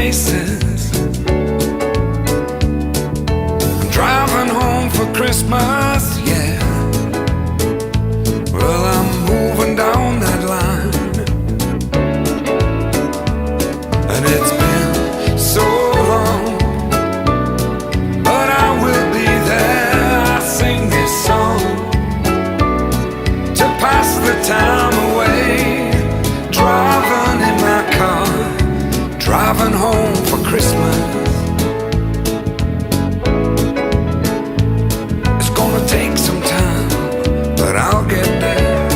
faces. I'm driving home for Christmas, yeah. Well, I'm moving down that line, and it's been so long, but I will be there. I sing this song to pass the time away, driving in my car, driving home for Christmas. It's gonna take some time, but I'll get there.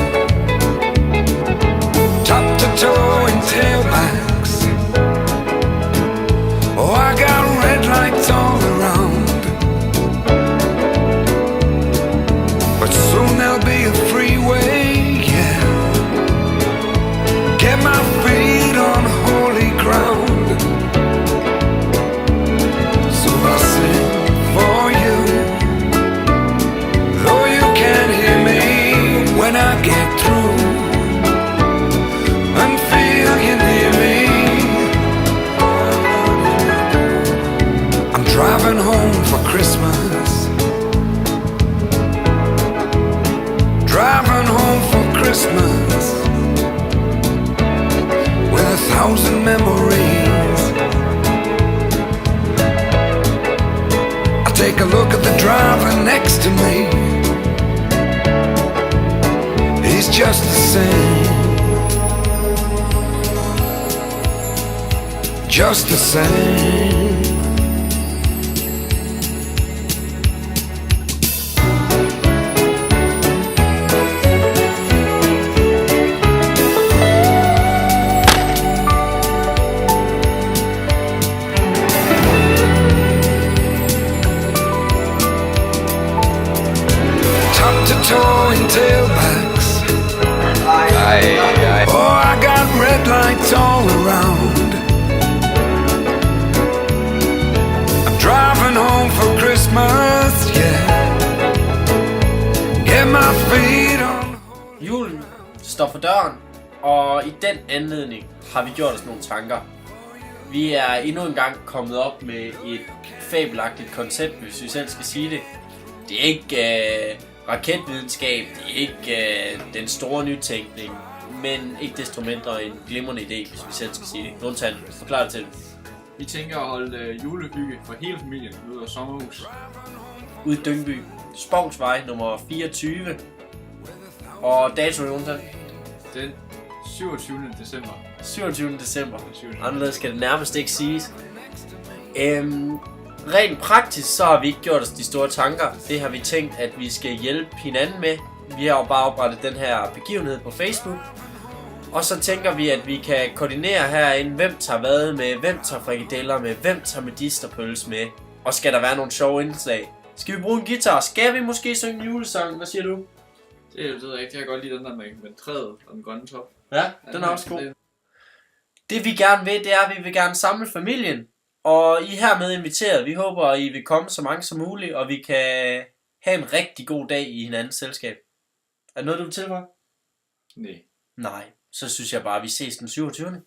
Top to toe in tailbacks. Oh, I got red lights all around, but soon there'll be a freeway, yeah. Get my feet on holy ground. So I sing for you, though you can't hear me when I get through, and feel you near me. I'm driving home for Christmas, driving home for Christmas, with 1,000 memories. I take a look at the driver next to me. He's just the same, just the same. Top to toe in tailbacks. Oh, I got red lights all around. I'm driving home for Christmas, yeah. Get my feet on. Julen står for døren, og i den anledning har vi gjort os nogle tanker. Vi er endnu en gang kommet op med et fabelagtigt koncept, hvis vi selv skal sige det. Det er ikke raketvidenskab, det er ikke den store nytænkning, men ikke desto mindre en glimrende idé, hvis vi selv skal sige det. Nontan, forklar det til. Vi tænker at holde julehygge for hele familien ude af sommerhus. Ude i Dyngby, Spovnsvej nummer 24. Og dato, Nontan? Den 27. december. 27. december. 27. Anderledes skal det nærmest ikke siges. Rent praktisk så har vi ikke gjort os de store tanker. Det har vi tænkt, at vi skal hjælpe hinanden med. Vi har jo bare oprettet den her begivenhed på Facebook. Og så tænker vi, at vi kan koordinere herinde, hvem tager hvad med, hvem tager frikadeller med, hvem tager medisterpølse med. Og skal der være nogle sjove indslag? Skal vi bruge en guitar? Skal vi måske synge en julesang? Hvad siger du? Det ved jeg ikke. Jeg kan godt lide den der med træet og den grønne top. Ja, den er også god. Det vi gerne vil, det er, at vi vil gerne samle familien. Og I er hermed inviteret. Vi håber, at I vil komme så mange som muligt, og vi kan have en rigtig god dag i hinandens selskab. Er det noget, du vil tilføje? Nej. Nej, så synes jeg bare, at vi ses den 27.